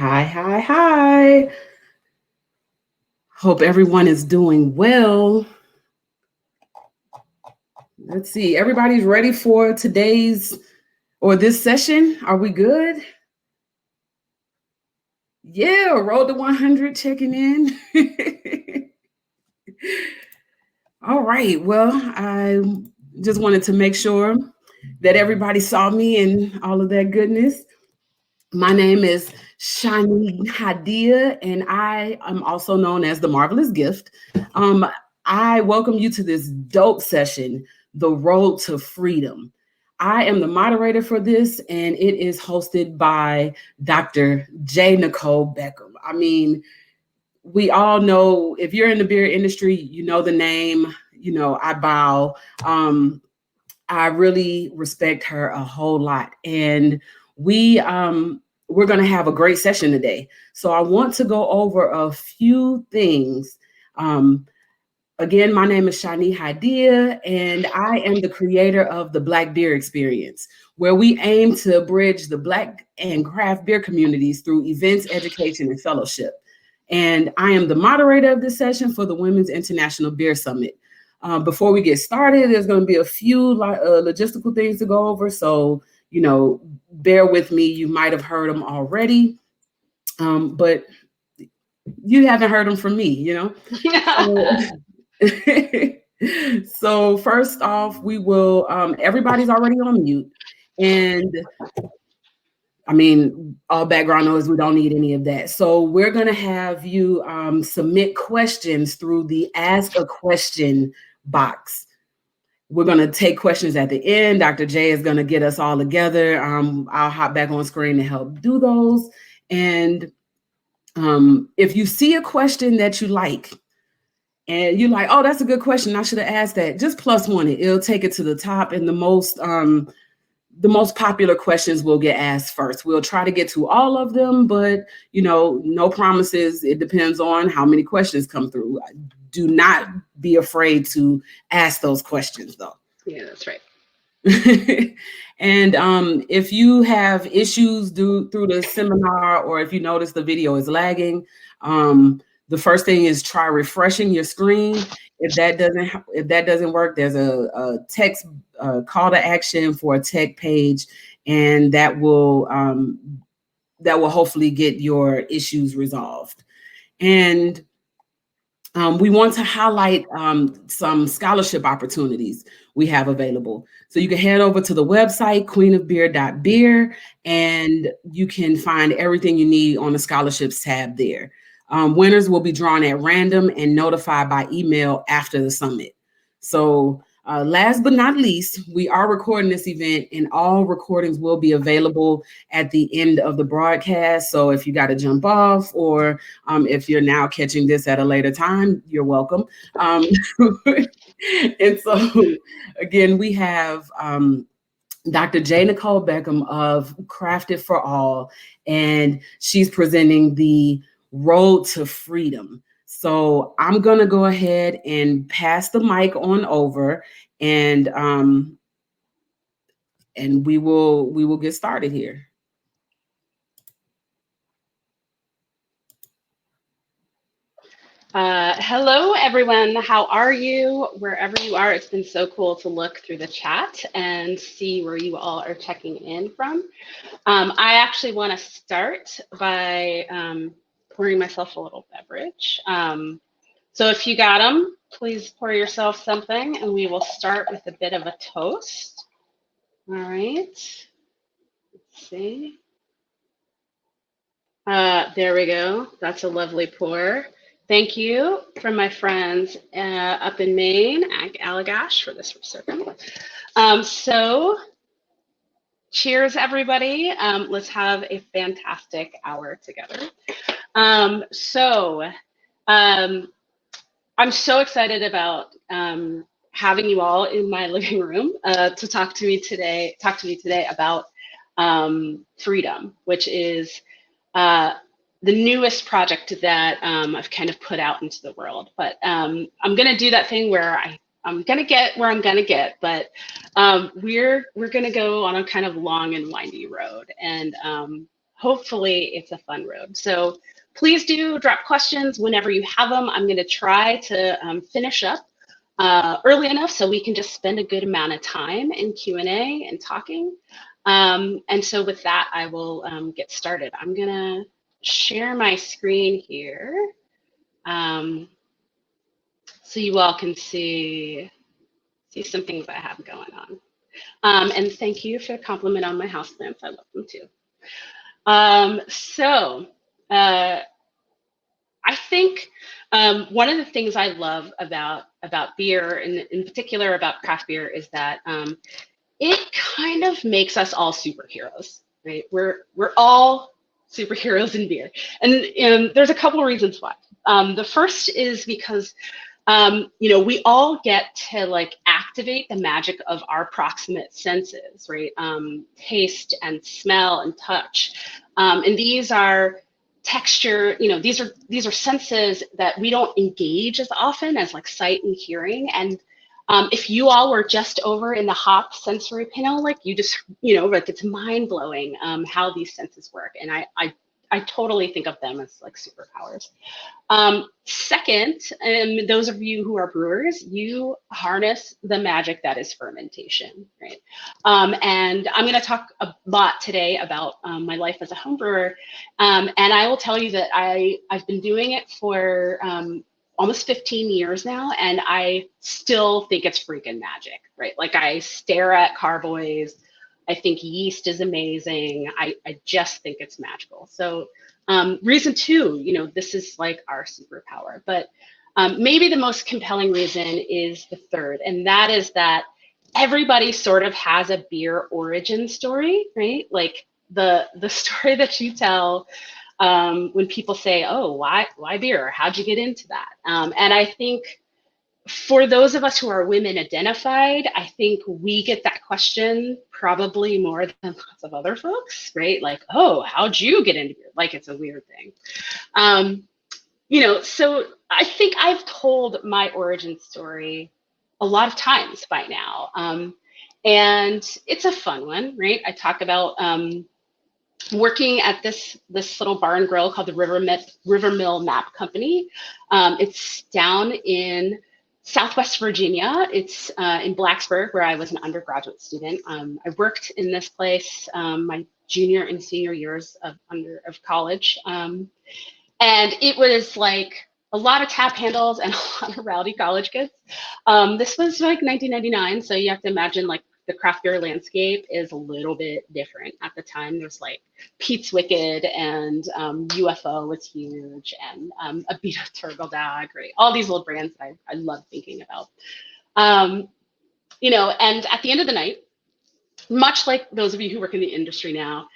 Hi. Hope everyone is doing well. Let's see. Everybody's ready for today's or this session? Are we good? Yeah, Road to 100 checking in. All right. Well, I just wanted to make sure that everybody saw me and all of that goodness. My name is Shani Hadia, and I am also known as the Marvelous Gift. I welcome you to this dope session, The Road to Freedom. I am the moderator for this, and it is hosted by Dr. J. Nicole Beckham. I mean, we all know, if you're in the beer industry, you know the name, I bow. I really respect her a whole lot. And we're going to have a great session today. So I want to go over a few things. Again, my name is Shani Hadia, and I am the creator of the Black Beer Experience, where we aim to bridge the Black and craft beer communities through events, education, and fellowship. And I am the moderator of this session for the Women's International Beer Summit. Before we get started, there's going to be a few logistical things to go over. So, bear with me. You might have heard them already, but you haven't heard them from me, So first off, we will, everybody's already on mute. And I mean, all background noise, we don't need any of that. So we're going to have you submit questions through the Ask a Question box. We're going to take questions at the end. Dr. J is going to get us all together. I'll hop back on screen to help do those. And if you see a question that you like, and you're like, oh, that's a good question, I should have asked that, just +1 it. It'll take it to the top, and the most popular questions will get asked first. We'll try to get to all of them, but no promises. It depends on how many questions come through. Do not be afraid to ask those questions, though. Yeah, that's right. And if you have issues through the seminar, or if you notice the video is lagging, the first thing is try refreshing your screen. If that doesn't work, there's a text call to action for a tech page, and that will hopefully get your issues resolved. And we want to highlight some scholarship opportunities we have available. So you can head over to the website, queenofbeer.beer, and you can find everything you need on the scholarships tab there. Winners will be drawn at random and notified by email after the summit. So last but not least, we are recording this event, and all recordings will be available at the end of the broadcast. So if you got to jump off, or if you're now catching this at a later time, you're welcome. And so again, we have Dr. J. Nicole Beckham of Crafted for All, and she's presenting the Road to Freedom. So I'm going to go ahead and pass the mic on over, and we will get started here. Hello, everyone. How are you? Wherever you are, it's been so cool to look through the chat and see where you all are checking in from. I actually want to start by pouring myself a little beverage. So if you got them, please pour yourself something, and we will start with a bit of a toast. All right. Let's see. There we go. That's a lovely pour. Thank you from my friends up in Maine, Allagash, for this serving. So cheers, everybody. Let's have a fantastic hour together. I'm so excited about having you all in my living room to talk to me today about freedom, which is the newest project that I've kind of put out into the world. But I'm going to do that thing where I'm going to get where I'm going to get, but we're going to go on a kind of long and windy road. And hopefully it's a fun road. So please do drop questions whenever you have them. I'm going to try to finish up early enough so we can just spend a good amount of time in Q&A and talking. And so with that, I will get started. I'm going to share my screen here so you all can see some things I have going on. And thank you for the compliment on my houseplants. I love them too. I think one of the things I love about beer, and in particular about craft beer, is that it kind of makes us all superheroes, right? We're all superheroes in beer, and there's a couple of reasons why. The first is because we all get to like activate the magic of our proximate senses, right? Taste and smell and touch, and these are texture. These are senses that we don't engage as often as like sight and hearing. And if you all were just over in the hop sensory panel, like you just, like it's mind blowing how these senses work, and I totally think of them as like superpowers. Second, those of you who are brewers, you harness the magic that is fermentation, right? And I'm going to talk a lot today about my life as a home brewer, and I will tell you that I've been doing it for almost 15 years now, and I still think it's freaking magic, right? Like I stare at carboys. I think yeast is amazing. I just think it's magical. So reason two, this is like our superpower, but maybe the most compelling reason is the third, and that is that everybody sort of has a beer origin story, right? Like the story that you tell when people say, oh, why beer? How'd you get into that? And I think for those of us who are women identified, I think we get that question probably more than lots of other folks, right? Like, oh, how'd you get into beer? Like it's a weird thing. So I think I've told my origin story a lot of times by now. And it's a fun one, right? I talk about working at this little bar and grill called the River Mill Map Company. It's down in Southwest Virginia. It's in Blacksburg, where I was an undergraduate student. I worked in this place my junior and senior years of college. And it was like a lot of tap handles and a lot of rowdy college kids. This was like 1999, so you have to imagine like the craft beer landscape is a little bit different at the time. There's like Pete's Wicked and UFO was huge, and Abita Turtledog, right? All these little brands that I love thinking about. And at the end of the night, much like those of you who work in the industry now,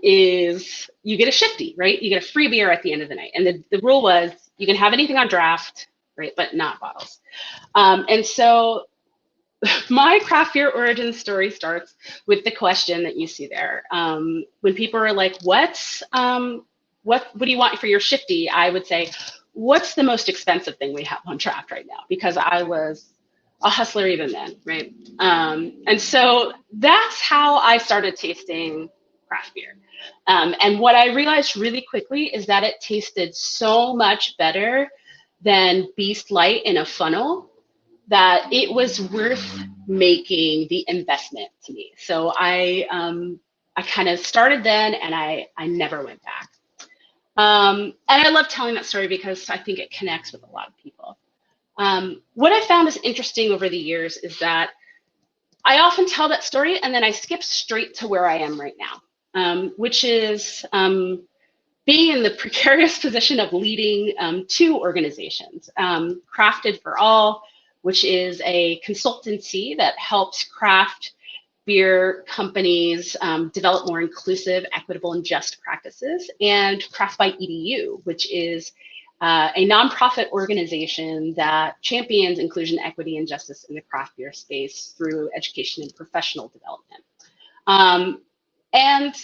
is you get a shifty, right? You get a free beer at the end of the night. And the rule was you can have anything on draft, right? But not bottles. And so my craft beer origin story starts with the question that you see there. When people are like, what do you want for your shifty? I would say, what's the most expensive thing we have on draft right now? Because I was a hustler even then, right? And so that's how I started tasting craft beer. And what I realized really quickly is that it tasted so much better than Beast Light in a funnel that it was worth making the investment to me. So I kind of started then, and I never went back. And I love telling that story because I think it connects with a lot of people. What I found is interesting over the years is that I often tell that story and then I skip straight to where I am right now, which is being in the precarious position of leading two organizations, Crafted for All, which is a consultancy that helps craft beer companies develop more inclusive, equitable, and just practices, and Craft by EDU, which is a nonprofit organization that champions inclusion, equity, and justice in the craft beer space through education and professional development. And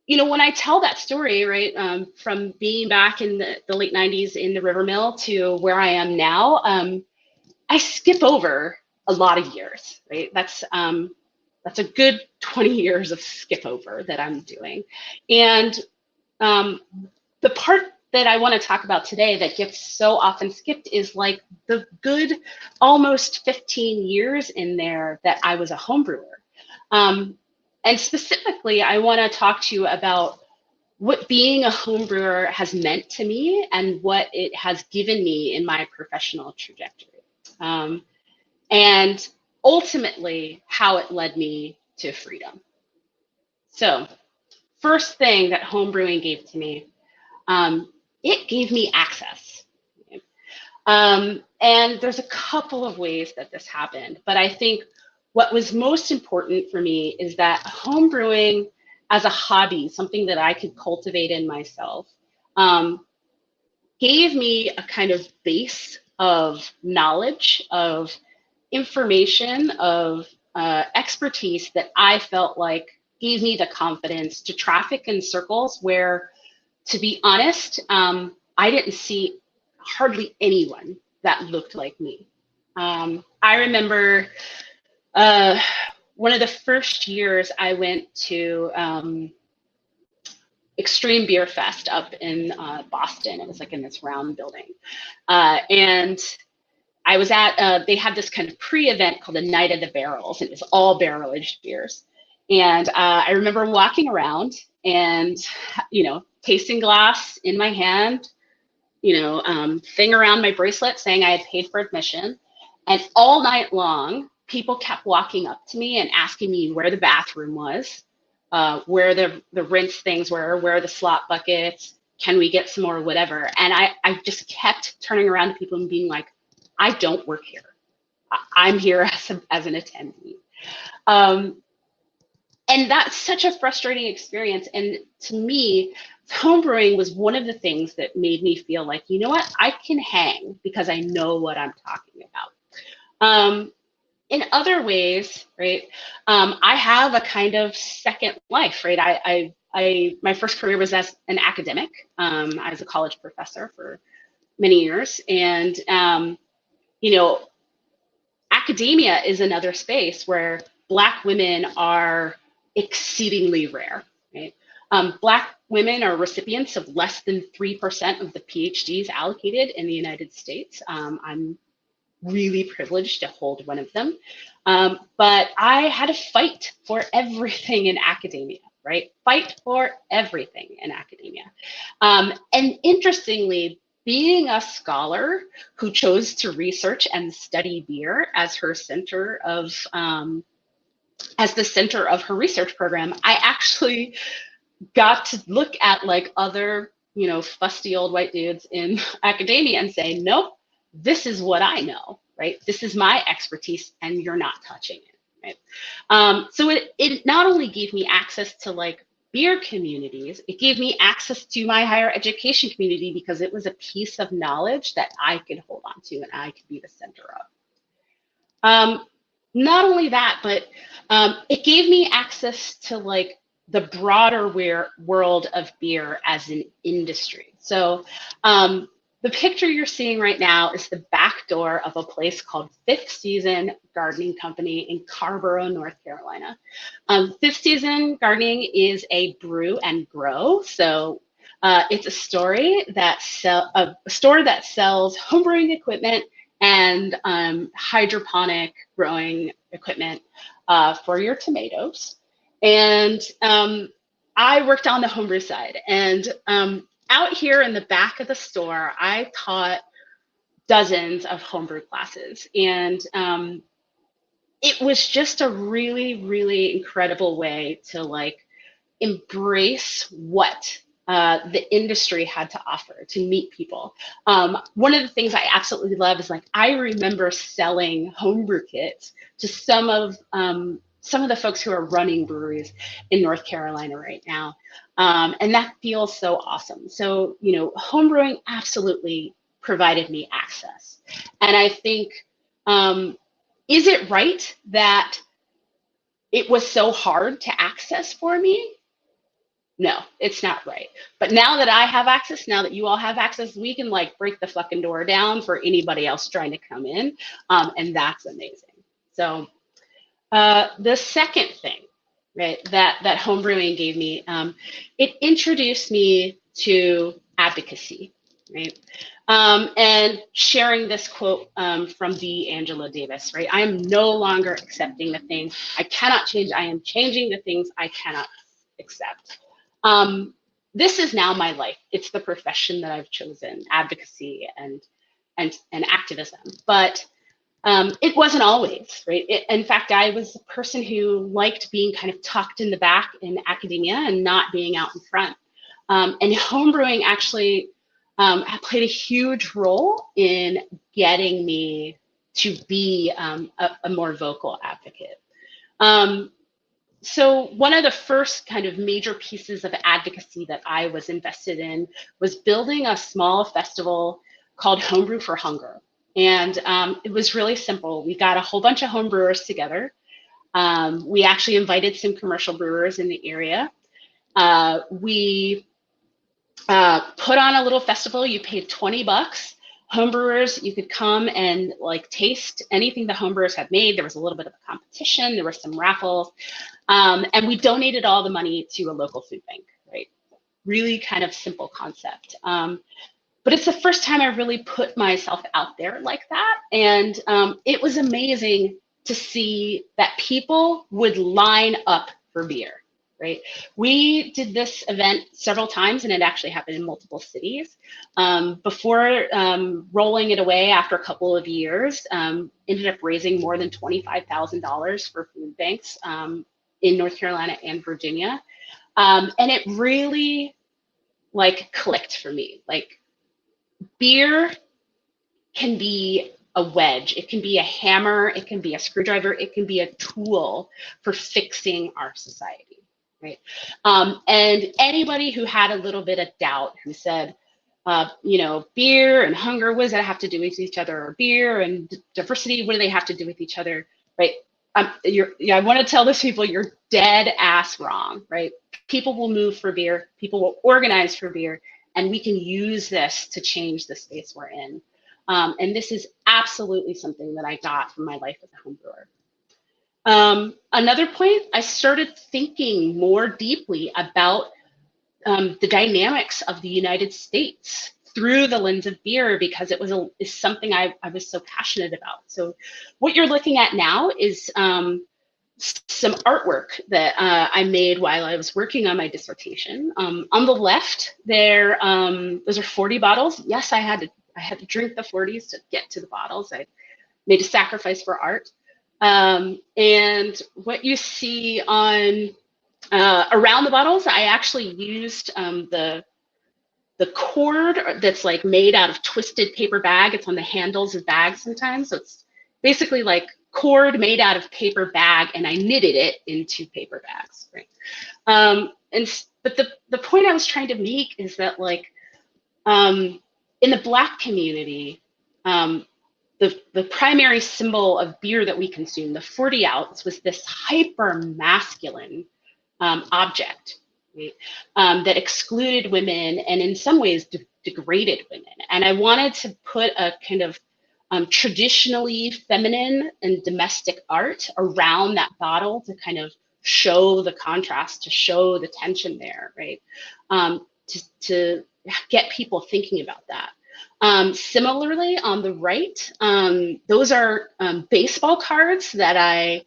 when I tell that story, right, from being back in the late 90s in the River Mill to where I am now, I skip over a lot of years, right? That's That's a good 20 years of skip over that I'm doing. And the part that I want to talk about today that gets so often skipped is like the good almost 15 years in there that I was a homebrewer. And specifically, I want to talk to you about what being a homebrewer has meant to me and what it has given me in my professional trajectory. And ultimately, how it led me to freedom. So, first thing that homebrewing gave to me, it gave me access. And there's a couple of ways that this happened, but I think what was most important for me is that homebrewing as a hobby, something that I could cultivate in myself, gave me a kind of base of knowledge, of information, of expertise that I felt like gave me the confidence to traffic in circles where, to be honest, I didn't see hardly anyone that looked like me. I remember one of the first years I went to Extreme Beer Fest up in Boston. It was like in this round building. And I was at, they had this kind of pre-event called the Night of the Barrels, and it was all barrel-aged beers. And I remember walking around and, tasting glass in my hand, thing around my bracelet saying I had paid for admission. And all night long, people kept walking up to me and asking me where the bathroom was, where the rinse things were, where are the slop buckets, can we get some more, whatever. And I just kept turning around to people and being like, I don't work here. I'm here as an attendee. And that's such a frustrating experience. And to me, homebrewing was one of the things that made me feel like, you know what, I can hang because I know what I'm talking about. In other ways, right, I have a kind of second life, right? My first career was as an academic. I was a college professor for many years. And, academia is another space where Black women are exceedingly rare, right? Black women are recipients of less than 3% of the PhDs allocated in the United States. I'm really privileged to hold one of them. But I had to fight for everything in academia, right? Fight for everything in academia. And interestingly, being a scholar who chose to research and study beer as her center of, as the center of her research program, I actually got to look at like other, fusty old white dudes in academia and say, nope, this is what I know, right? This is my expertise and you're not touching it, right? So it not only gave me access to like beer communities, it gave me access to my higher education community because it was a piece of knowledge that I could hold on to and I could be the center of. Not only that, but it gave me access to like the broader world of beer as an industry. So the picture you're seeing right now is the back door of a place called Fifth Season Gardening Company in Carrboro, North Carolina. Fifth Season Gardening is a brew and grow. So it's a store that sells homebrewing equipment and hydroponic growing equipment for your tomatoes. And I worked on the homebrew side. And out here in the back of the store, I taught dozens of homebrew classes. And it was just a really, really incredible way to like embrace what the industry had to offer to meet people. One of the things I absolutely love is like, I remember selling homebrew kits to some of the folks who are running breweries in North Carolina right now. And that feels so awesome. So, homebrewing absolutely provided me access. And I think, is it right that it was so hard to access for me? No, it's not right. But now that I have access, now that you all have access, we can like break the fucking door down for anybody else trying to come in. And that's amazing. So The second thing, right, that homebrewing gave me, it introduced me to advocacy, right? And sharing this quote from the Angela Davis, right? I am no longer accepting the things I cannot change. I am changing the things I cannot accept. This is now my life. It's the profession that I've chosen, advocacy and activism. But it wasn't always, right? In fact, I was a person who liked being kind of tucked in the back in academia and not being out in front. And homebrewing actually played a huge role in getting me to be a more vocal advocate. So one of the first kind of major pieces of advocacy that I was invested in was building a small festival called Homebrew for Hunger. And it was really simple. We got a whole bunch of homebrewers together. We actually invited some commercial brewers in the area. We put on a little festival. You paid $20. Homebrewers, you could come and like taste anything the homebrewers had made. There was a little bit of a competition. There were some raffles. And we donated all the money to a local food bank, right? Really kind of simple concept. But it's the first time I really put myself out there like that. And it was amazing to see that people would line up for beer, right? We did this event several times, and it actually happened in multiple cities. Before rolling it away after a couple of years, ended up raising more than $25,000 for food banks in North Carolina and Virginia. And it really like clicked for me. Like, beer can be a wedge, it can be a hammer, it can be a screwdriver, it can be a tool for fixing our society, right? And anybody who had a little bit of doubt, who said, you know, beer and hunger, what does that have to do with each other? Or beer and diversity, what do they have to do with each other, right? I want to tell those people, you're dead ass wrong, right? People will move for beer, people will organize for beer, and we can use this to change the space we're in. And this is absolutely something that I got from my life as a homebrewer. Another point, I started thinking more deeply about the dynamics of the United States through the lens of beer, because it is something I was so passionate about. So what you're looking at now is some artwork that I made while I was working on my dissertation. On the left, there, those are 40 bottles. Yes, I had to drink the 40s to get to the bottles. I made a sacrifice for art. And what you see on around the bottles, I actually used the cord that's like made out of twisted paper bag. It's on the handles of bags sometimes. So it's basically like cord made out of paper bag, and I knitted it into paper bags, right? But the point I was trying to make is that, like, in the Black community, the primary symbol of beer that we consume, the 40 ounce, was this hyper masculine object, right? That excluded women and in some ways degraded women. And I wanted to put a kind of traditionally feminine and domestic art around that bottle to kind of show the contrast, to show the tension there, right? To get people thinking about that. Similarly, on the right, those are baseball cards that I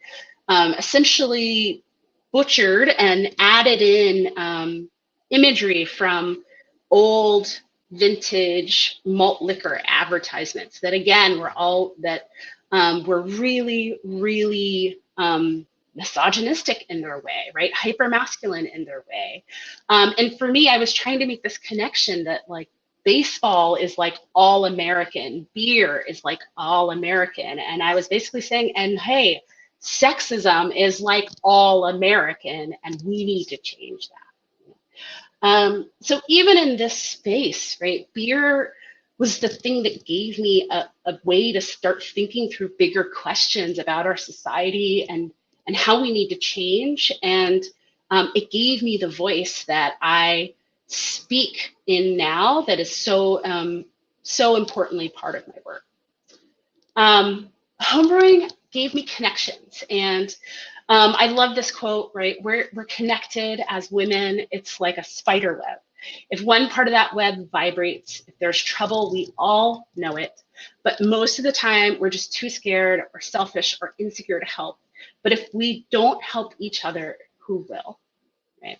essentially butchered and added in imagery from old vintage malt liquor advertisements that, again, were really, really misogynistic in their way, right? Hyper masculine in their way. And for me, I was trying to make this connection that, like, baseball is like all American, beer is like all American. And I was basically saying, and hey, sexism is like all American, and we need to change that. So even in this space, right, beer was the thing that gave me a way to start thinking through bigger questions about our society and how we need to change. And it gave me the voice that I speak in now, that is so importantly part of my work. Homebrewing gave me connections. And I love this quote, right? We're connected as women. It's like a spider web. If one part of that web vibrates, if there's trouble, we all know it. But most of the time, we're just too scared or selfish or insecure to help. But if we don't help each other, who will, right?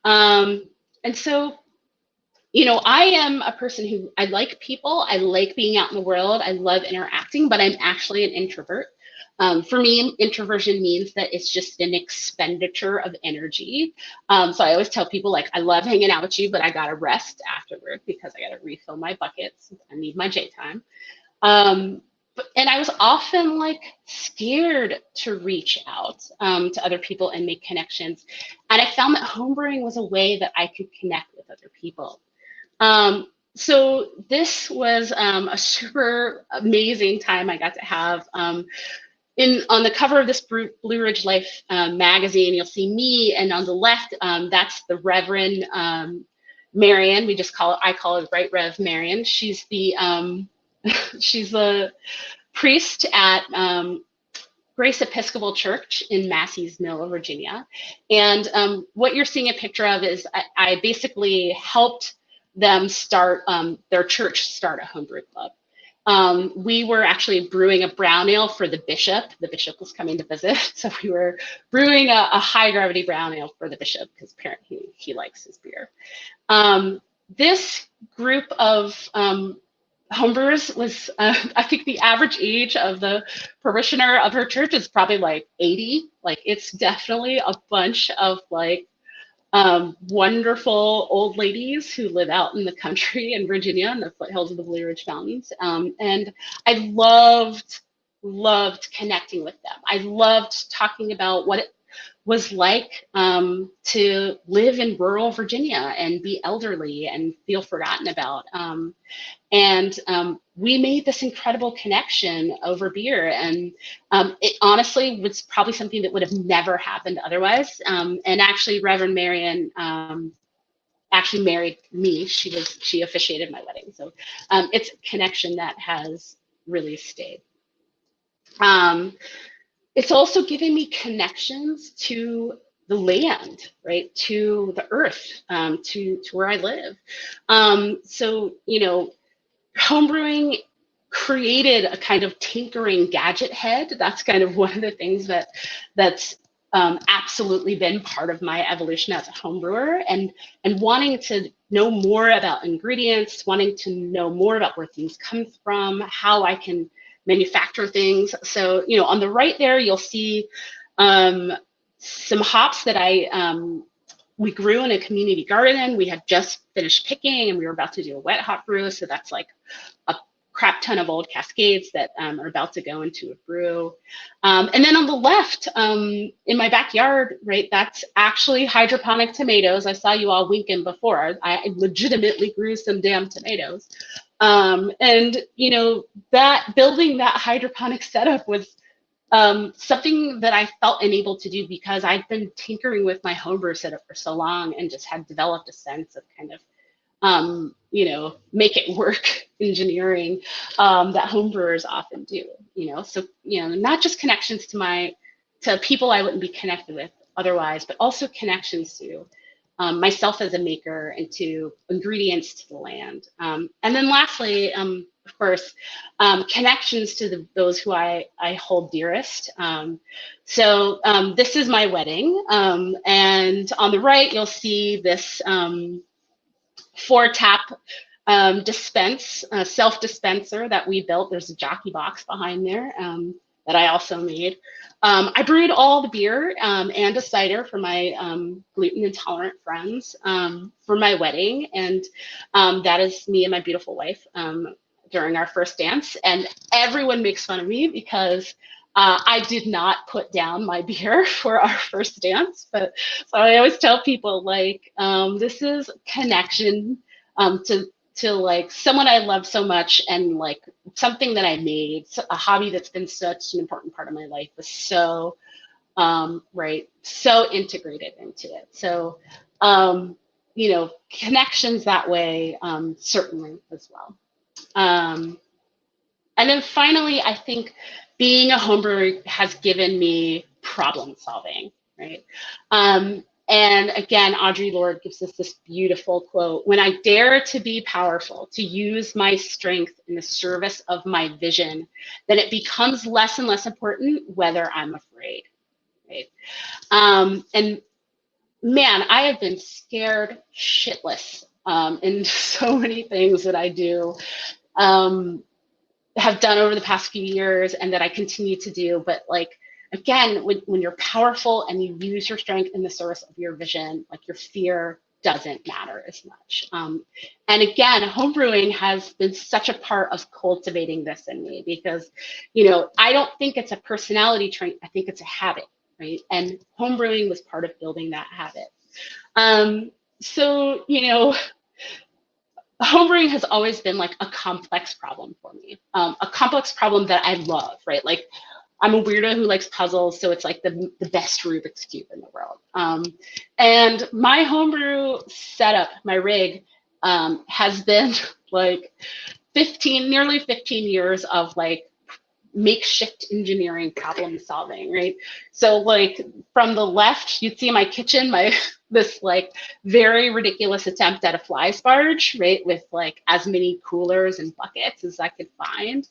And so, you know, I am a person who, I like people. I like being out in the world. I love interacting, but I'm actually an introvert. For me, introversion means that it's just an expenditure of energy. So I always tell people, like, I love hanging out with you, but I got to rest afterward because I got to refill my buckets. I need my J time. And I was often like scared to reach out to other people and make connections. And I found that homebrewing was a way that I could connect with other people. So this was a super amazing time I got to have. On the cover of this Blue Ridge Life magazine, you'll see me, and on the left, that's the Reverend Marion. I call her Right Rev Marion. She's the she's a priest at Grace Episcopal Church in Massey's Mill, Virginia. And what you're seeing a picture of is I basically helped them start their church start a homebrew club. We were actually brewing a brown ale for the bishop. The bishop was coming to visit, so we were brewing a high gravity brown ale for the bishop because apparently he likes his beer. This group of homebrewers was, I think the average age of the parishioner of her church is probably like 80. Like, it's definitely a bunch of like wonderful old ladies who live out in the country in Virginia in the foothills of the Blue Ridge Mountains. And I loved connecting with them. I loved talking about what it was like to live in rural Virginia and be elderly and feel forgotten about. And we made this incredible connection over beer. And it honestly was probably something that would have never happened otherwise. And actually, Reverend Marion actually married me. She officiated my wedding. So it's a connection that has really stayed. It's also given me connections to the land, right? To the earth, to where I live. So, you know, homebrewing created a kind of tinkering gadget head. That's kind of one of the things that's absolutely been part of my evolution as a homebrewer, and wanting to know more about ingredients, wanting to know more about where things come from, how I can manufacture things. So, you know, on the right there, you'll see some hops that we grew in a community garden. We had just finished picking and we were about to do a wet hop brew. So that's like a crap ton of old cascades that are about to go into a brew. And then on the left, in my backyard, right, that's actually hydroponic tomatoes. I saw you all winking before. I legitimately grew some damn tomatoes. And, you know, that building that hydroponic setup was something that I felt enabled to do because I'd been tinkering with my homebrew setup for so long and just had developed a sense of kind of, you know, make it work engineering that homebrewers often do, you know. So, you know, not just connections to people I wouldn't be connected with otherwise, but also connections to myself as a maker and to ingredients to the land. And then lastly, of course, connections to those who I hold dearest. So this is my wedding. And on the right, you'll see this 4-tap self-dispenser that we built. There's a jockey box behind there that I also made. I brewed all the beer and a cider for my gluten intolerant friends for my wedding. And that is me and my beautiful wife during our first dance. And everyone makes fun of me because I did not put down my beer for our first dance. But so I always tell people, like, this is connection to like someone I love so much, and like something that I made, a hobby that's been such an important part of my life, was so so integrated into it. So you know, connections that way certainly as well. And then finally, I think being a homebrewer has given me problem solving, right? And again, Audre Lorde gives us this beautiful quote: when I dare to be powerful, to use my strength in the service of my vision, then it becomes less and less important whether I'm afraid, right? And man, I have been scared shitless in so many things that I do, have done over the past few years, and that I continue to do. But like, again, when you're powerful and you use your strength in the service of your vision, like your fear doesn't matter as much. And again, homebrewing has been such a part of cultivating this in me, because, I don't think it's a personality trait. I think it's a habit, right? And homebrewing was part of building that habit. So, homebrewing has always been like a complex problem for me, a complex problem that I love, right? Like, I'm a weirdo who likes puzzles, so it's like the best Rubik's Cube in the world. And my homebrew setup, my rig, has been like nearly 15 years of like makeshift engineering problem solving, right? So like from the left, you'd see my kitchen, this like very ridiculous attempt at a fly sparge, right? With like as many coolers and buckets as I could find.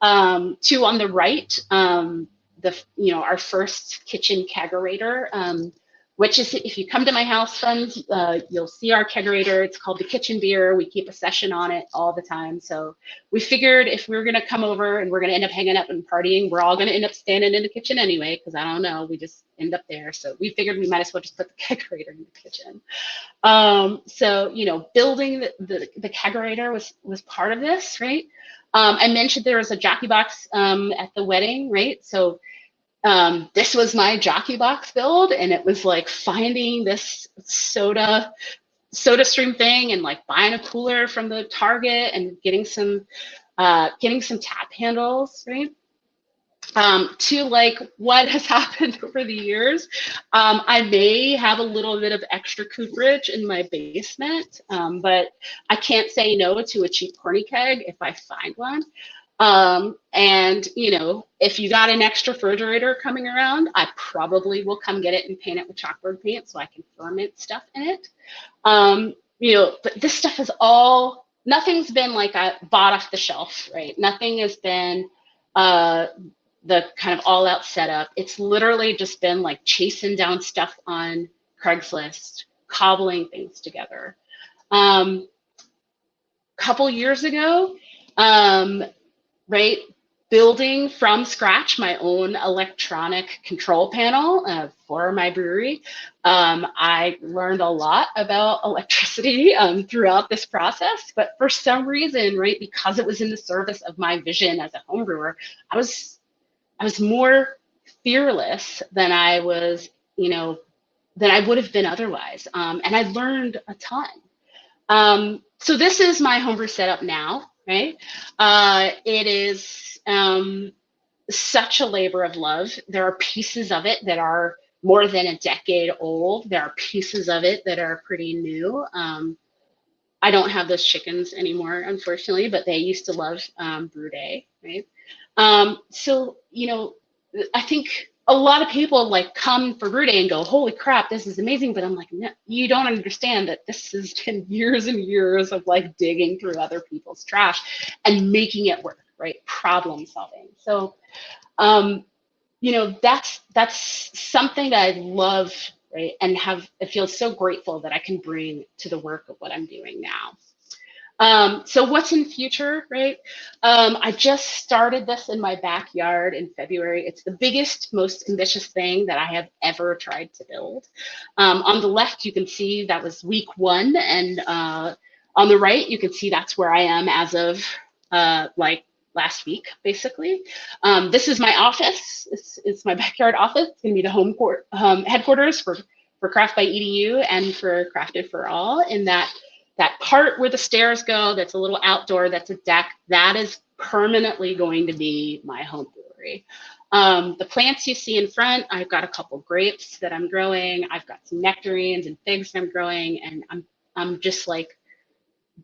To on the right, our first kitchen kegerator, which is, if you come to my house, friends, you'll see our kegerator. It's called the Kitchen Beer. We keep a session on it all the time. So we figured if we were going to come over and we're going to end up hanging out and partying, we're all going to end up standing in the kitchen anyway, because I don't know, we just end up there. So we figured we might as well just put the kegerator in the kitchen. So, building the kegerator was part of this, right? I mentioned there was a jockey box at the wedding, right? So this was my jockey box build, and it was like finding this soda stream thing and like buying a cooler from the Target and getting some tap handles, right? To like what has happened over the years. I may have a little bit of extra cooperage in my basement, but I can't say no to a cheap corny keg if I find one. And if you got an extra refrigerator coming around, I probably will come get it and paint it with chalkboard paint so I can ferment stuff in it. But this stuff is nothing's been like I bought off the shelf, right? Nothing has been the kind of all out setup. It's literally just been like chasing down stuff on Craigslist, cobbling things together. Couple years ago, right, building from scratch my own electronic control panel for my brewery. I learned a lot about electricity throughout this process, but for some reason, right, because it was in the service of my vision as a home brewer, I was more fearless than I was, than I would have been otherwise. And I learned a ton. So this is my homebrew setup now, right? It is such a labor of love. There are pieces of it that are more than a decade old. There are pieces of it that are pretty new. I don't have those chickens anymore, unfortunately, but they used to love brew day, right? So, I think a lot of people like come for brew day and go, holy crap, this is amazing. But I'm like, no, you don't understand that this has been years and years of like digging through other people's trash and making it work, right? Problem solving. So, that's something that I love, right? And I feel so grateful that I can bring to the work of what I'm doing now. So what's in future, right? I just started this in my backyard in February. It's the biggest, most ambitious thing that I have ever tried to build. On the left, you can see that was week 1. And on the right, you can see that's where I am as of like last week, basically. This is my office. It's my backyard office. It's gonna be the headquarters for Craft by EDU and for Crafted for All. In that part where the stairs go, that's a little outdoor, that's a deck, that is permanently going to be my home brewery. The plants you see in front, I've got a couple grapes that I'm growing. I've got some nectarines and figs I'm growing, and I'm just like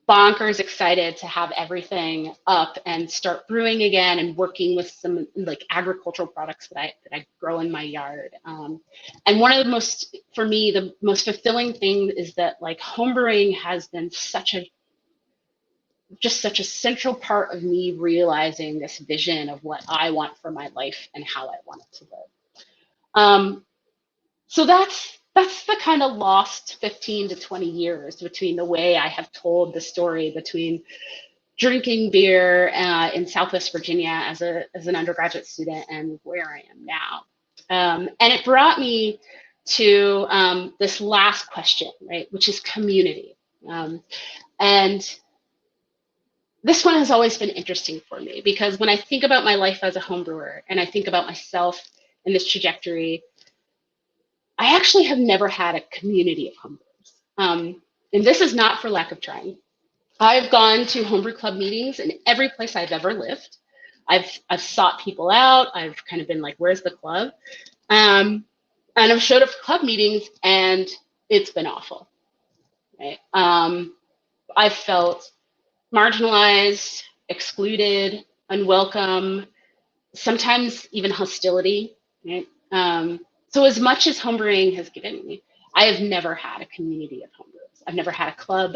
bonkers excited to have everything up and start brewing again and working with some like agricultural products that I grow in my yard. And one of the most, for me, the most fulfilling thing is that like homebrewing has been such a central part of me realizing this vision of what I want for my life and how I want it to live. So that's the kind of lost 15 to 20 years between the way I have told the story between drinking beer in Southwest Virginia as an undergraduate student and where I am now. And it brought me to this last question, right, which is community. And this one has always been interesting for me because when I think about my life as a homebrewer and I think about myself in this trajectory, I actually have never had a community of homebrewers. And this is not for lack of trying. I've gone to homebrew club meetings in every place I've ever lived. I've sought people out. I've kind of been like, where's the club? And I've showed up for club meetings and it's been awful, right? I've felt marginalized, excluded, unwelcome, sometimes even hostility, right? So as much as homebrewing has given me, I have never had a community of homebrewers. I've never had a club.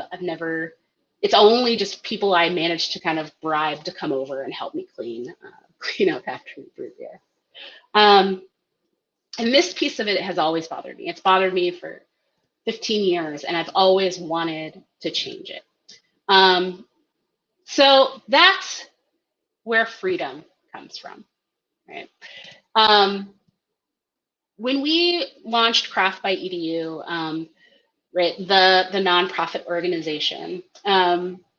It's only just people I managed to kind of bribe to come over and help me clean up after we brew beer. And this piece of it has always bothered me. It's bothered me for 15 years, and I've always wanted to change it. So that's where freedom comes from, right? When we launched Craft by EDU, right, the nonprofit organization,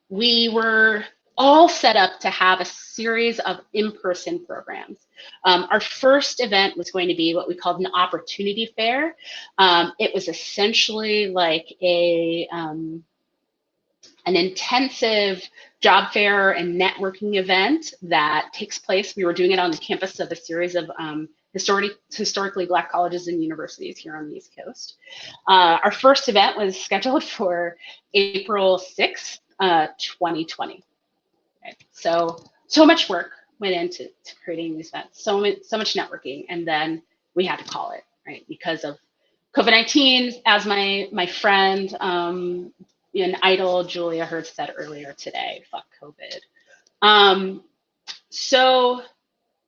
we were all set up to have a series of in-person programs. Our first event was going to be what we called an opportunity fair. It was essentially like an intensive job fair and networking event that takes place. We were doing it on the campus of a series of historically Black colleges and universities here on the East Coast. Our first event was scheduled for April 6th, 2020. Okay. So much work went into creating these events, so much networking, and then we had to call it, right, because of COVID-19, as my friend in Idol, Julia Hurd said earlier today, fuck COVID. So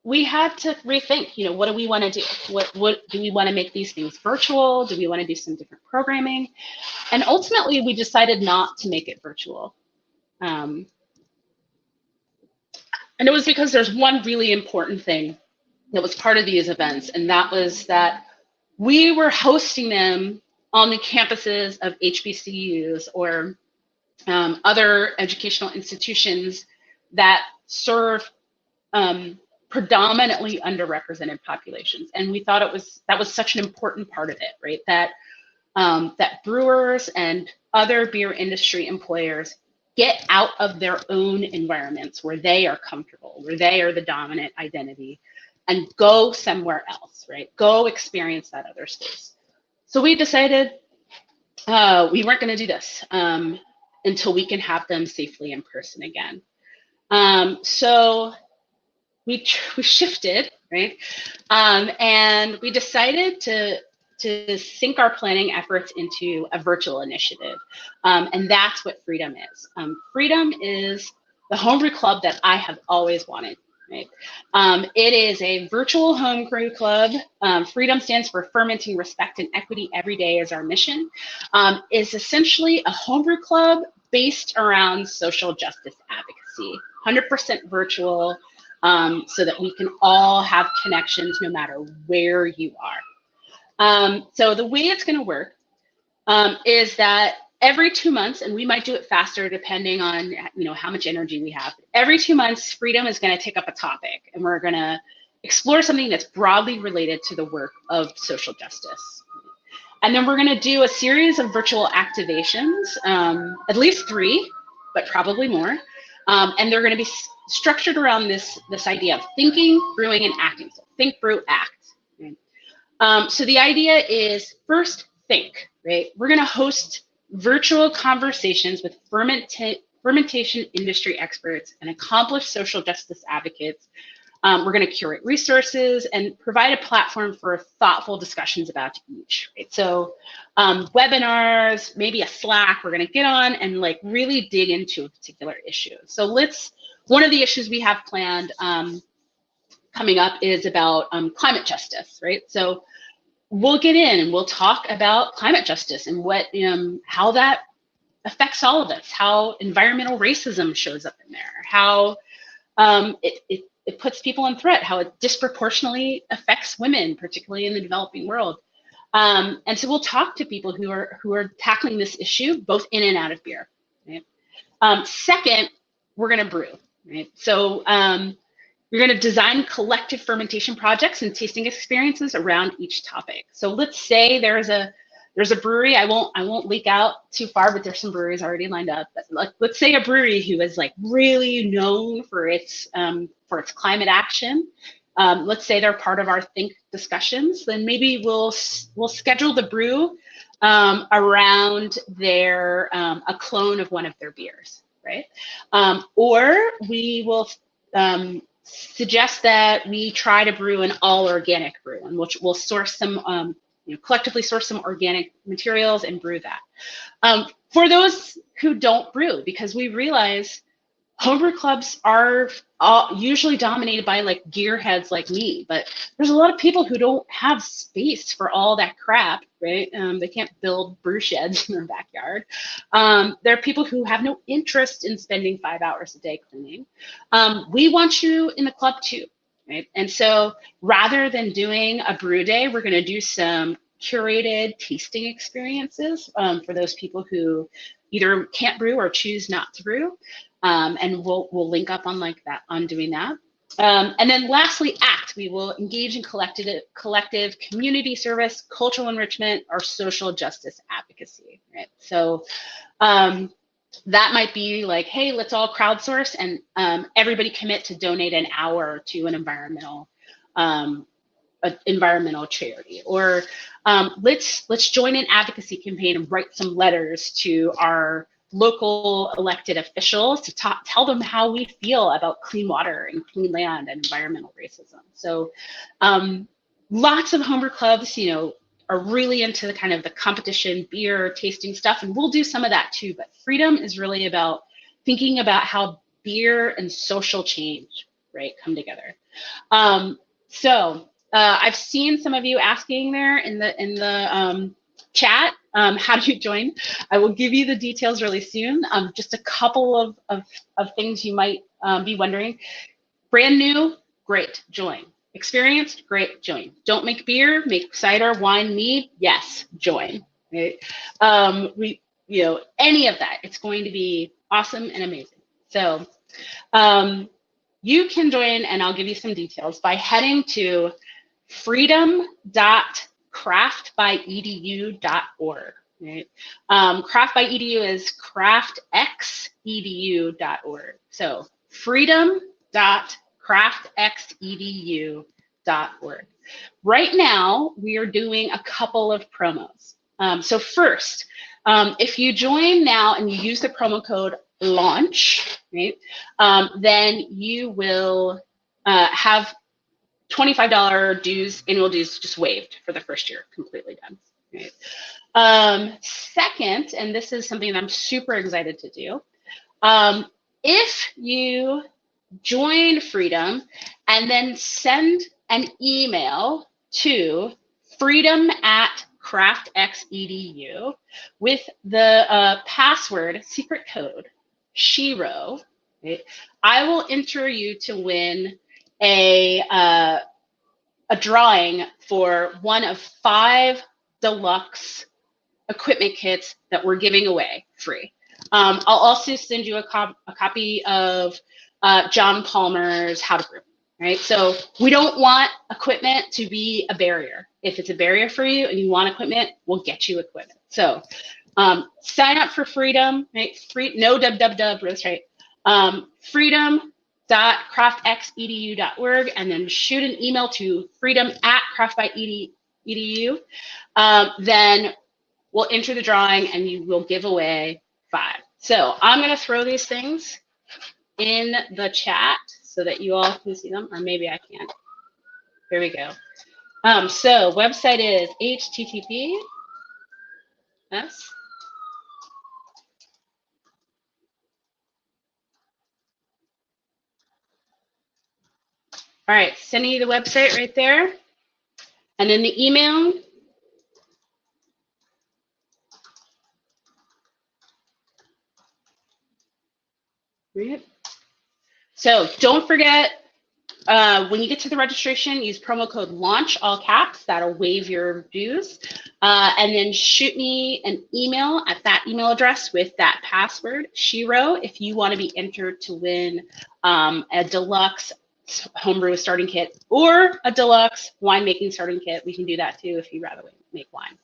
we had to rethink, what do we want to do? What do we want to make these things virtual? Do we want to do some different programming? And ultimately, we decided not to make it virtual. And it was because there's one really important thing that was part of these events, and that was that we were hosting them on the campuses of HBCUs or other educational institutions that serve predominantly underrepresented populations. And we thought that was such an important part of it, right? That brewers and other beer industry employers get out of their own environments where they are comfortable, where they are the dominant identity, and go somewhere else, right? Go experience that other space. So we decided we weren't going to do this until we can have them safely in person again. So we shifted, right? And we decided to sync our planning efforts into a virtual initiative. And that's what Freedom is. Freedom is the homebrew club that I have always wanted, right? It is a virtual homebrew club. Freedom stands for Fermenting Respect and Equity Every Day is our mission. It's essentially a homebrew club based around social justice advocacy, 100% virtual, so that we can all have connections no matter where you are. So the way it's going to work is that every 2 months, and we might do it faster depending on how much energy we have. Every 2 months, Freedom is going to take up a topic, and we're going to explore something that's broadly related to the work of social justice. And then we're going to do a series of virtual activations, at least 3, but probably more. And they're going to be structured around this idea of thinking, brewing, and acting. So think, brew, act. Right? So the idea is first think, right? We're going to host virtual conversations with fermentation industry experts and accomplished social justice advocates. We're going to curate resources and provide a platform for thoughtful discussions about each. Right? So webinars, maybe a Slack, we're going to get on and like really dig into a particular issue. So one of the issues we have planned coming up is about climate justice, right? So we'll get in and we'll talk about climate justice and what, how that affects all of us, how environmental racism shows up in there, how it puts people in threat, how it disproportionately affects women, particularly in the developing world. And so we'll talk to people who are tackling this issue, both in and out of beer. Right? Second, we're going to brew. Right? So we're going to design collective fermentation projects and tasting experiences around each topic. So let's say there's a brewery. I won't leak out too far, but there's some breweries already lined up. But let's say a brewery who is like really known for its climate action. Let's say they're part of our Think discussions. Then maybe we'll schedule the brew around their a clone of one of their beers, right? Or we will suggest that we try to brew an all organic brew, in which we'll source some. Collectively source some organic materials and brew that. For those who don't brew, because we realize homebrew clubs are usually dominated by like gearheads like me, but there's a lot of people who don't have space for all that crap, right? They can't build brew sheds in their backyard. There are people who have no interest in spending 5 hours a day cleaning. We want you in the club too. Right? And so rather than doing a brew day, we're going to do some curated tasting experiences for those people who either can't brew or choose not to brew. And we'll link up on doing that. And then lastly, ACT. We will engage in collective community service, cultural enrichment, or social justice advocacy. Right? So that might be like, hey, let's all crowdsource and everybody commit to donate an hour to an environmental charity, or let's join an advocacy campaign and write some letters to our local elected officials to tell them how we feel about clean water and clean land and environmental racism. So lots of homebrew clubs, are really into the kind of the competition, beer, tasting stuff, and we'll do some of that too. But freedom is really about thinking about how beer and social change, right, come together. So I've seen some of you asking there in the chat, how do you join? I will give you the details really soon. Just a couple of things you might be wondering. Brand new, great, join. Experienced, great, join. Don't make beer, make cider, wine, mead, yes, join. Right? Any of that, it's going to be awesome and amazing. So you can join, and I'll give you some details by heading to freedom.craftbyedu.org. Right? Craft by Edu is craftxedu.org. So freedom.craftxedu.org. Right now, we are doing a couple of promos. So first, if you join now and you use the promo code LAUNCH, right, then you will have $25 annual dues just waived for the first year, completely done. Right? Second, and this is something that I'm super excited to do, if you join Freedom and then send an email to freedom@craftxedu with the password, secret code, Shiro, right, I will enter you to win a drawing for one of 5 deluxe equipment kits that we're giving away free. I'll also send you a copy of John Palmer's How to Brew. Right, so we don't want equipment to be a barrier. If it's a barrier for you and you want equipment, we'll get you equipment. So sign up for Freedom, right? No www, right? Freedom.craftxedu.org, and then shoot an email to freedom@craftbyedu. Then will enter the drawing and you will give away 5. So I'm going to throw these things in the chat so that you all can see them, or maybe I can't. Here we go. So website is https. All right, sending you the website right there. And then the email. So don't forget, when you get to the registration, use promo code LAUNCH, all caps. That'll waive your dues. And then shoot me an email at that email address with that password, Shiro, if you want to be entered to win a deluxe homebrew starting kit or a deluxe winemaking starting kit. We can do that too if you'd rather make wine.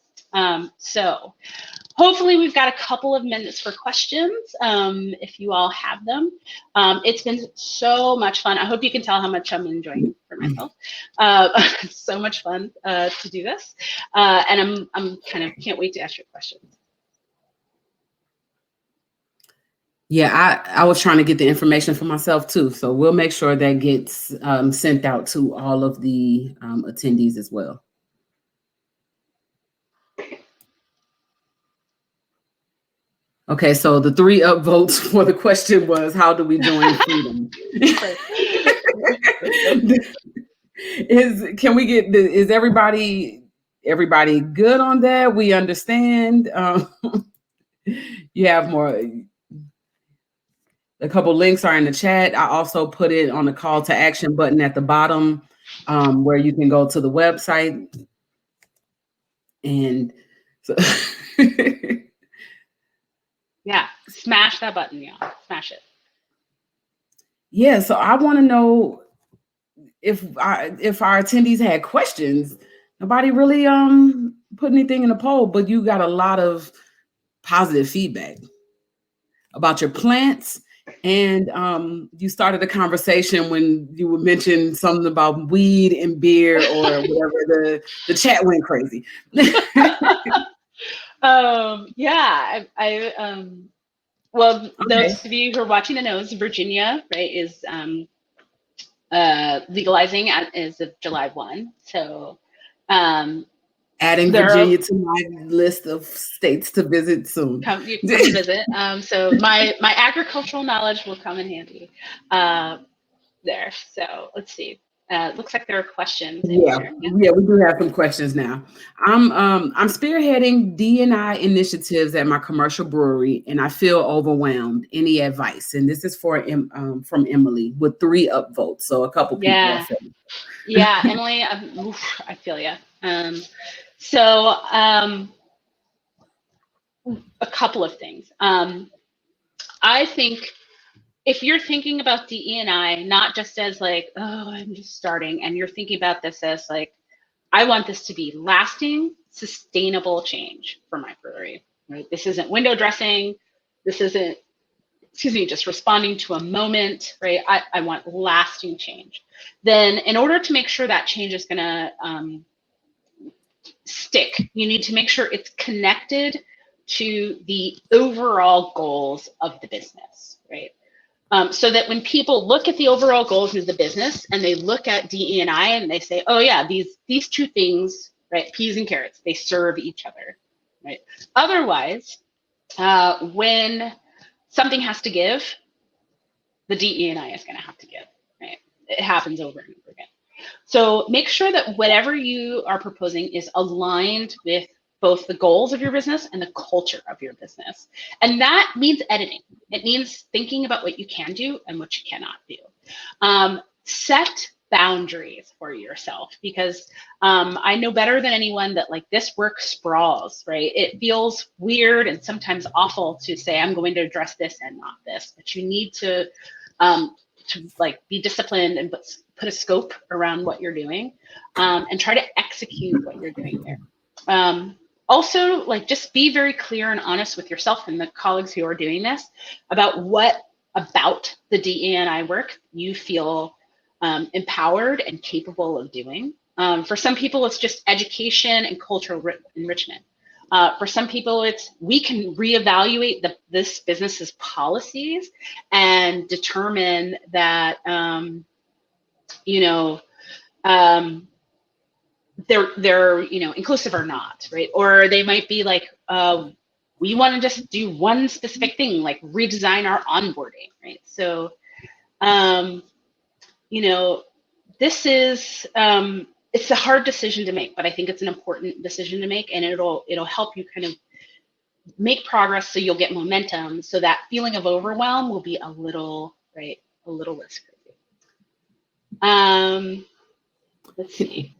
So hopefully we've got a couple of minutes for questions if you all have them. It's been so much fun. I hope you can tell how much I'm enjoying for myself. So much fun to do this. And I'm kind of can't wait to ask your questions. Yeah, I was trying to get the information for myself too. So we'll make sure that gets sent out to all of the attendees as well. Okay, so the 3 upvotes for the question was, how do we join freedom? Is everybody good on that? We understand. You have more. A couple links are in the chat. I also put it on the call to action button at the bottom where you can go to the website. And so yeah, smash that button, y'all. Smash it. Yeah, so I want to know if our attendees had questions. Nobody really put anything in the poll, but you got a lot of positive feedback about your plants. And you started a conversation when you would mention something about weed and beer or whatever. The chat went crazy. Yeah, well, Okay. those of you who are watching the nose, Virginia, right, is legalizing as of July 1. So adding Virginia to my list of states to visit soon. Come visit. So my agricultural knowledge will come in handy there. So let's see. Looks like there are questions. Yeah, we do have some questions now. I'm spearheading D&I initiatives at my commercial brewery, and I feel overwhelmed. Any advice? And this is from Emily with 3 upvotes. So a couple people. Yeah, yeah, Emily, I feel you. So a couple of things. I think if you're thinking about DE&I, not just as like, oh, I'm just starting, and you're thinking about this as like, I want this to be lasting, sustainable change for my brewery, right? This isn't window dressing. This isn't, just responding to a moment, right? I want lasting change. Then in order to make sure that change is gonna stick, you need to make sure it's connected to the overall goals of the business, right? So that when people look at the overall goals of the business and they look at DE&I and they say, oh yeah, these 2 things, right, peas and carrots, they serve each other, right? Otherwise, when something has to give, the DE&I is going to have to give, right? It happens over and over again. So make sure that whatever you are proposing is aligned with both the goals of your business and the culture of your business. And that means editing. It means thinking about what you can do and what you cannot do. Set boundaries for yourself, because I know better than anyone that like this work sprawls, right? It feels weird and sometimes awful to say, I'm going to address this and not this, but you need to like be disciplined and put a scope around what you're doing and try to execute what you're doing there. Also, like just be very clear and honest with yourself and the colleagues who are doing this about what about the DE&I work you feel empowered and capable of doing. For some people, it's just education and cultural enrichment. For some people, we can reevaluate this business's policies and determine that, they're inclusive or not, right? Or they might be like, we want to just do one specific thing, like redesign our onboarding, right? So, this is, it's a hard decision to make, but I think it's an important decision to make, and it'll help you kind of make progress, so you'll get momentum, so that feeling of overwhelm will be a little less crazy. Let's see.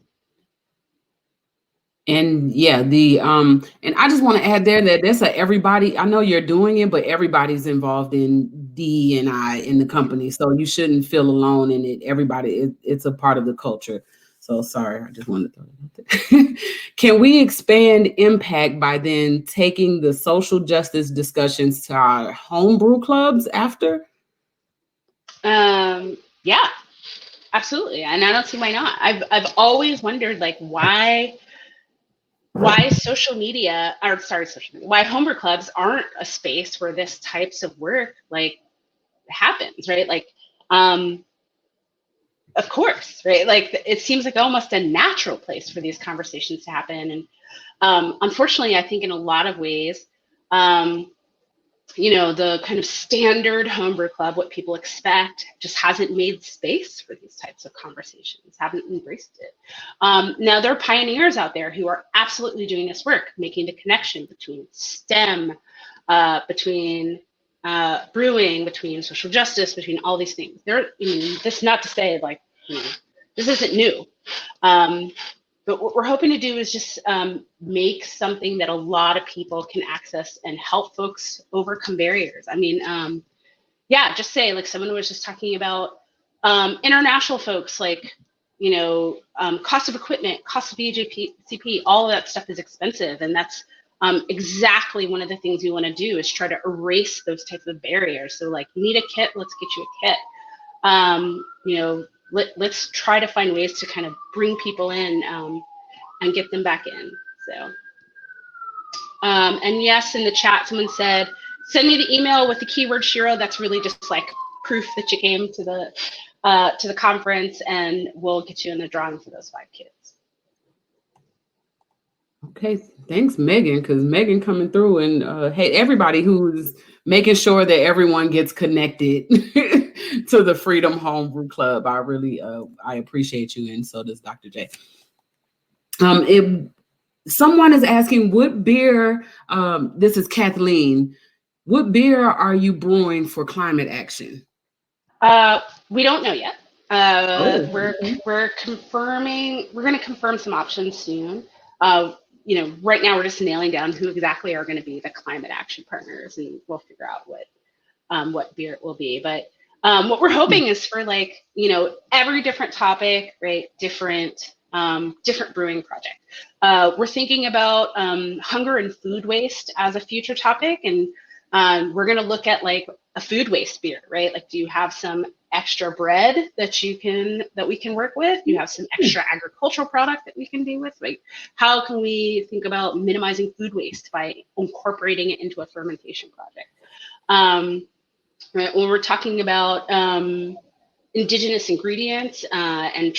And yeah, and I just want to add there that there's everybody, I know you're doing it, but everybody's involved in D&I in the company. So you shouldn't feel alone in it. It's a part of the culture. So sorry, I just wanted to throw it out there. Can we expand impact by then taking the social justice discussions to our homebrew clubs after? Yeah, absolutely. And I don't see why not. I've always wondered, like, why social media, why homebrew clubs aren't a space where this types of work like happens, right? Like, of course, right? Like, it seems like almost a natural place for these conversations to happen. And unfortunately, I think in a lot of ways, the kind of standard homebrew club, what people expect, just hasn't made space for these types of conversations, haven't embraced it. Now, there are pioneers out there who are absolutely doing this work, making the connection between STEM, between brewing, between social justice, between all these things. This is not to say, like, this isn't new. But what we're hoping to do is just make something that a lot of people can access and help folks overcome barriers. I mean, just say, like, someone was just talking about international folks, like, cost of equipment, cost of BJCP, all of that stuff is expensive. And that's exactly one of the things we want to do, is try to erase those types of barriers. So, like, you need a kit, let's get you a kit. Let's try to find ways to kind of bring people in and get them back in. So, and yes, in the chat, someone said, send me the email with the keyword Shiro. That's really just like proof that you came to the conference, and we'll get you in the drawing for those 5 kits. Okay, thanks, Megan, because Megan coming through, and hey, everybody who's making sure that everyone gets connected to the Freedom Homebrew Club. I really, I appreciate you, and so does Dr. J. If someone is asking, what beer, this is Kathleen, what beer are you brewing for climate action? We don't know yet. We're confirming, we're going to confirm some options soon. Right now we're just nailing down who exactly are going to be the climate action partners, and we'll figure out what beer it will be. But what we're hoping is for, like, every different topic, right? Different brewing project. We're thinking about hunger and food waste as a future topic, and we're going to look at, like, a food waste beer, right? Like, do you have some extra bread that we can work with? Do you have some extra agricultural product that we can do with? Like, how can we think about minimizing food waste by incorporating it into a fermentation project? Right, when we're talking about indigenous ingredients and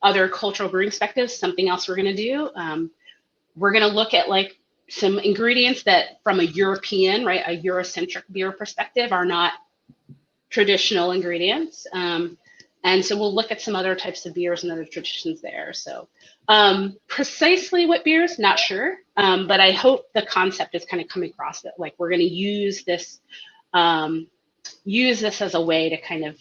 other cultural brewing perspectives, something else we're going to do, we're going to look at, like, some ingredients that from a European, right, a Eurocentric beer perspective are not traditional ingredients. And so we'll look at some other types of beers and other traditions there. So precisely what beers, not sure. But I hope the concept is kind of coming across, that, like, we're going to use this as a way to kind of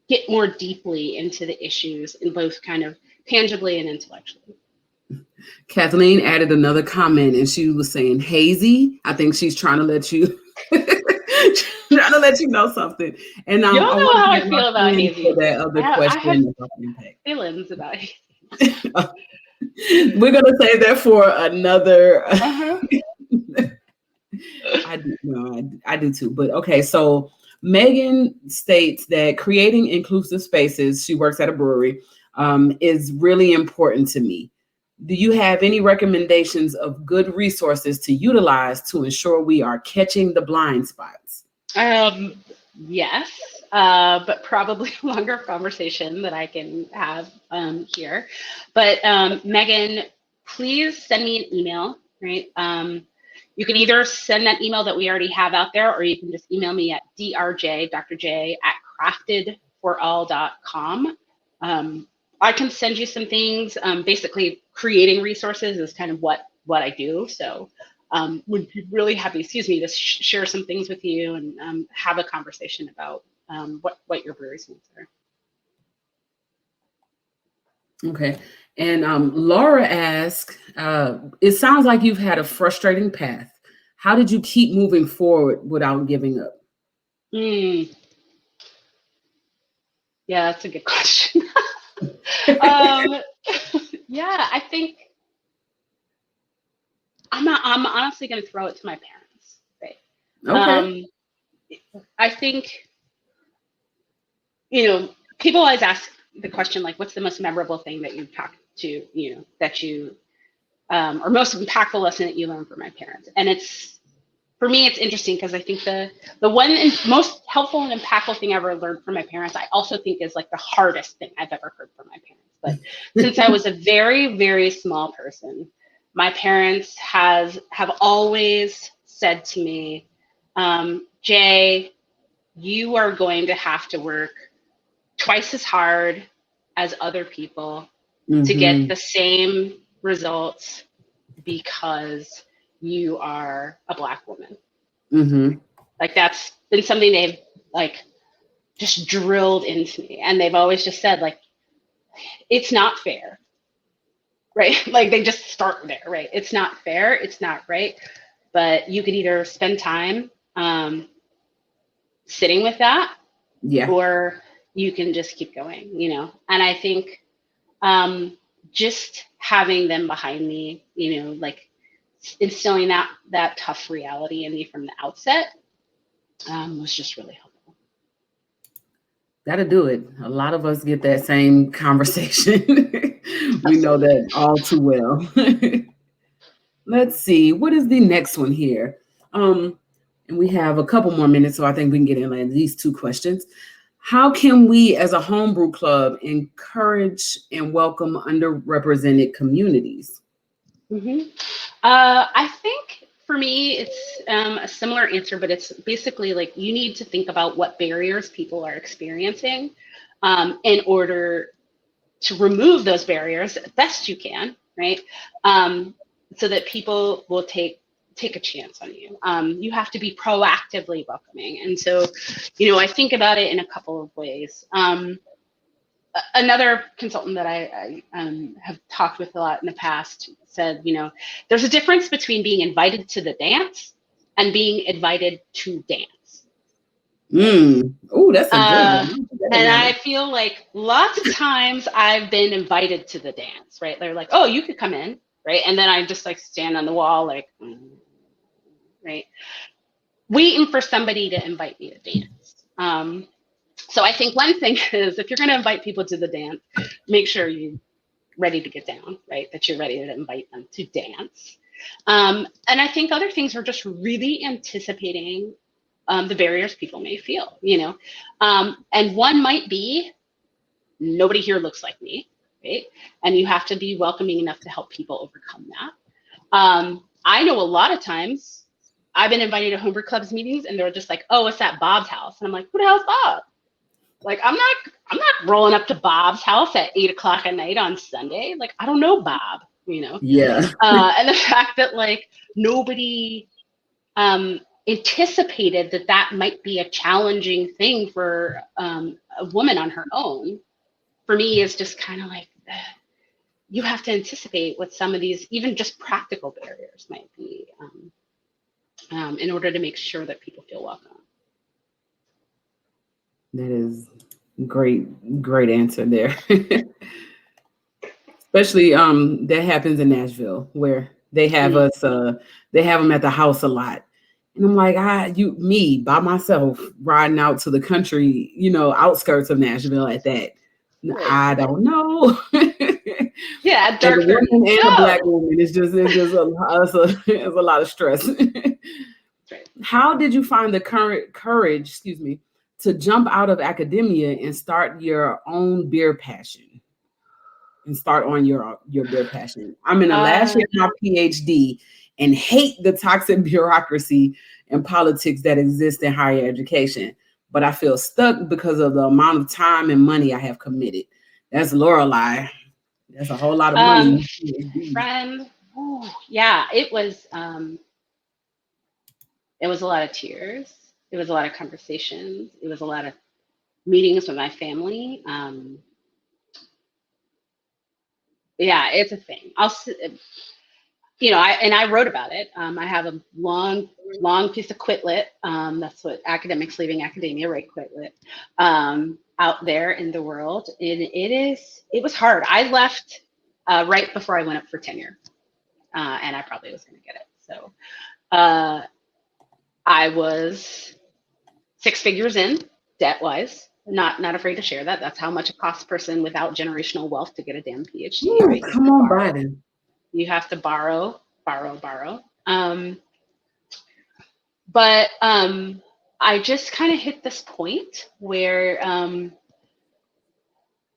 get more deeply into the issues, in both kind of tangibly and intellectually. Kathleen added another comment, and she was saying hazy. I think she's trying to let you know something. And you don't know how I feel about hazy. That other question about impact. Feelings about hazy. We're gonna save that for another. I do too. But okay, so Megan states that creating inclusive spaces, she works at a brewery, is really important to me. Do you have any recommendations of good resources to utilize to ensure we are catching the blind spots? Yes, but probably a longer conversation that I can have here. But Megan, please send me an email, right? You can either send that email that we already have out there, or you can just email me at drj@craftedforall.com. I can send you some things. Basically, creating resources is kind of what I do. So would be really happy, to share some things with you and have a conversation about what your brewery's needs are. Okay. And Laura asked, it sounds like you've had a frustrating path. How did you keep moving forward without giving up? Yeah, that's a good question. Yeah, I think I'm honestly going to throw it to my parents. Right? Okay. I think, people always ask the question, like, what's the most memorable thing that you've talked to, that you, or most impactful lesson that you learned from my parents? And for me, it's interesting because I think the one and most helpful and impactful thing I ever learned from my parents, I also think is like the hardest thing I've ever heard from my parents. But since I was a very, very small person, my parents have always said to me, Jay, you are going to have to work twice as hard as other people to get the same results because you are a Black woman. Like, that's been something they've like just drilled into me. And they've always just said, like, it's not fair, right? Like, they just start there, right? It's not fair, it's not right. But you could either spend time sitting with that, or you can just keep going, And I think just having them behind me, like instilling that tough reality in me from the outset was just really helpful. That'll do it. A lot of us get that same conversation. We know that all too well. Let's see. What is the next one here? And we have a couple more minutes, so I think we can get in at least 2 questions. How can we, as a homebrew club, encourage and welcome underrepresented communities? I think for me, it's a similar answer, but it's basically like you need to think about what barriers people are experiencing in order to remove those barriers as best you can, right? So that people will take a chance on you. You have to be proactively welcoming. And so, I think about it in a couple of ways. Another consultant that I have talked with a lot in the past said, there's a difference between being invited to the dance and being invited to dance. Oh, that's a good one. And I feel like lots of times I've been invited to the dance, right? They're like, oh, you could come in, right? And then I just like stand on the wall, like, right? Waiting for somebody to invite me to dance. So I think one thing is, if you're going to invite people to the dance, make sure you're ready to get down, right? That you're ready to invite them to dance. And I think other things are just really anticipating the barriers people may feel, and one might be, nobody here looks like me, right? And you have to be welcoming enough to help people overcome that. I know a lot of times I've been invited to homebrew clubs meetings and they're just like, oh, it's at Bob's house. And I'm like, who the hell's Bob? Like, I'm not rolling up to Bob's house at 8:00 at night on Sunday. Like, I don't know Bob, Yeah. And the fact that like nobody anticipated that might be a challenging thing for a woman on her own, for me is just kind of like, you have to anticipate what some of these, even just practical barriers might be in order to make sure that people feel welcome. That is great answer there. Especially that happens in Nashville, where they have us, they have them at the house a lot. And I'm like, me by myself riding out to the country, outskirts of Nashville at that. I don't know. Yeah, As a dark 30s. woman and a No! Black woman, it's just it's a lot of stress. Right. How did you find the courage, to jump out of academia and start your own beer passion? And start on your beer passion. I'm in the last year of my PhD and hate the toxic bureaucracy and politics that exist in higher education, but I feel stuck because of the amount of time and money I have committed. That's Lorelei. That's a whole lot of money. Friend, ooh, yeah, it was a lot of tears. It was a lot of conversations. It was a lot of meetings with my family. Yeah, it's a thing. I wrote about it. I have a long piece of Quitlet. That's what academics leaving academia write, Quitlet, out there in the world. And it was hard. I left right before I went up for tenure, and I probably was going to get it. So I was 6 figures in debt-wise. Not afraid to share that. That's how much it costs a person without generational wealth to get a damn PhD. Ooh, right? Come on, Biden. You have to borrow. But I just kind of hit this point where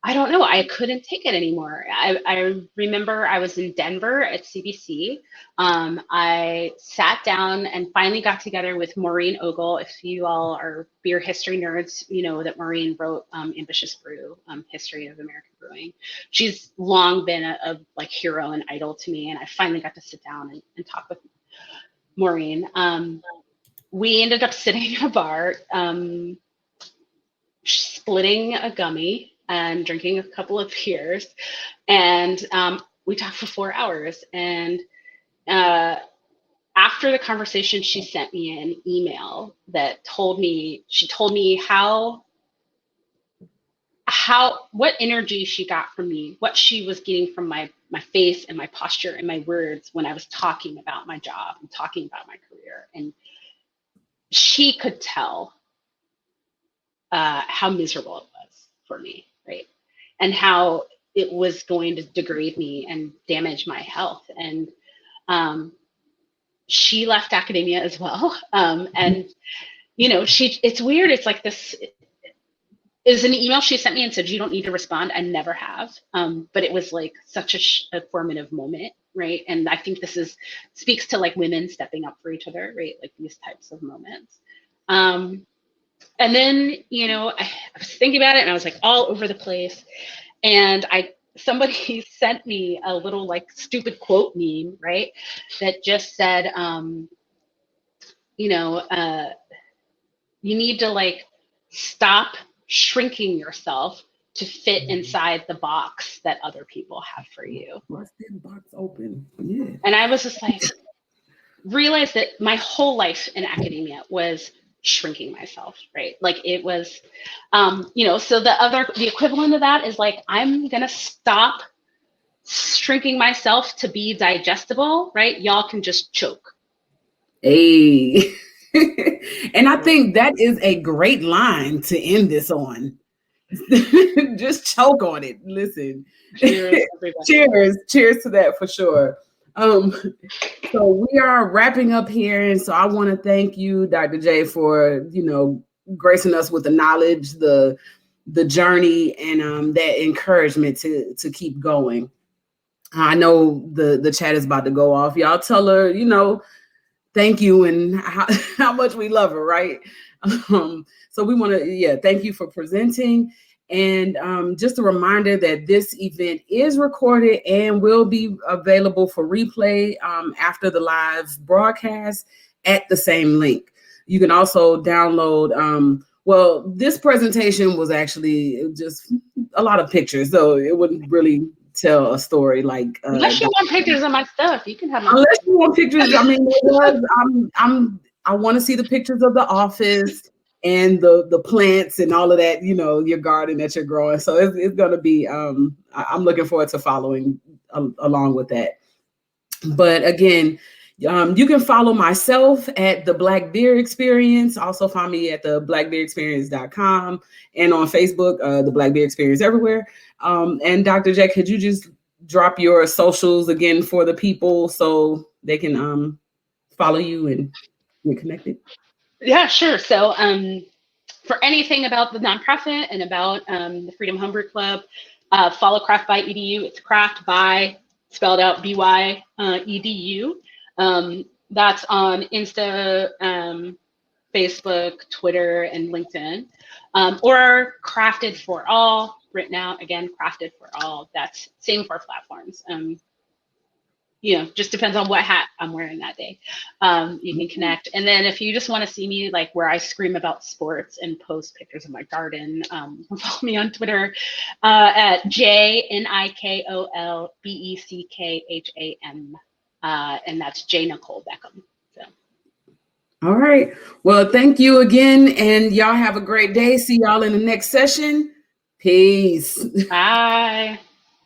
I don't know, I couldn't take it anymore. I remember I was in Denver at CBC. I sat down and finally got together with Maureen Ogle. If you all are beer history nerds, you know that Maureen wrote Ambitious Brew, History of American Brewing. She's long been a hero and idol to me, and I finally got to sit down and talk with Maureen. We ended up sitting in a bar, splitting a gummy and drinking a couple of beers, and we talked for 4 hours. And after the conversation, she sent me an email that told me what energy she got from me, what she was getting from my face and my posture and my words when I was talking about my job and talking about my career. And she could tell how miserable it was for me, right? And how it was going to degrade me and damage my health. And she left academia as well. And, it's weird. It's like this is an email she sent me and said, you don't need to respond. I never have. But it was like such a formative moment, right? And I think this speaks to women stepping up for each other, right? Like these types of moments. And then, I was thinking about it and I was all over the place. And somebody sent me a little stupid quote meme, right? That just said, you need to stop shrinking yourself to fit inside the box that other people have for you. What's that box open? Yeah. And I was just realized that my whole life in academia was shrinking myself, right? It was, so the equivalent of that is I'm going to stop shrinking myself to be digestible, right? Y'all can just choke. Hey. And I think that is a great line to end this on. Just choke on it. Listen. Cheers, cheers to that for sure. So we are wrapping up here, and so I want to thank you, Dr. J, for gracing us with the knowledge, the journey, and that encouragement to keep going. I know the chat is about to go off. Y'all tell her, thank you and how much we love her, right? So we want to, thank you for presenting. And just a reminder that this event is recorded and will be available for replay after the live broadcast at the same link. You can also download, this presentation was actually just a lot of pictures, so it wouldn't really tell a story unless you want pictures of my stuff, you can have my unless you want pictures. I mean, I want to see the pictures of the office and the plants and all of that, your garden that you're growing. So it's going to be, I'm looking forward to following along with that. But again, You can follow myself at the Black Beer Experience. Also find me at the blackbeerexperience.com and on Facebook, the Black Beer Experience everywhere. And Dr. Jack, could you just drop your socials again for the people so they can follow you and get connected? Yeah, sure. So for anything about the nonprofit and about the Freedom Homebrew Club, follow Craft by EDU. It's Craft by, spelled out BY EDU. That's on Insta, Facebook, Twitter, and LinkedIn. Or Crafted for All, written out, again, Crafted for All. That's same for platforms. Just depends on what hat I'm wearing that day. You can connect. And then if you just want to see me like where I scream about sports and post pictures of my garden, follow me on Twitter at JNIKOLBECKHAM. And that's J Nicole Beckham. So. All right. Well, thank you again. And y'all have a great day. See y'all in the next session. Peace. Bye.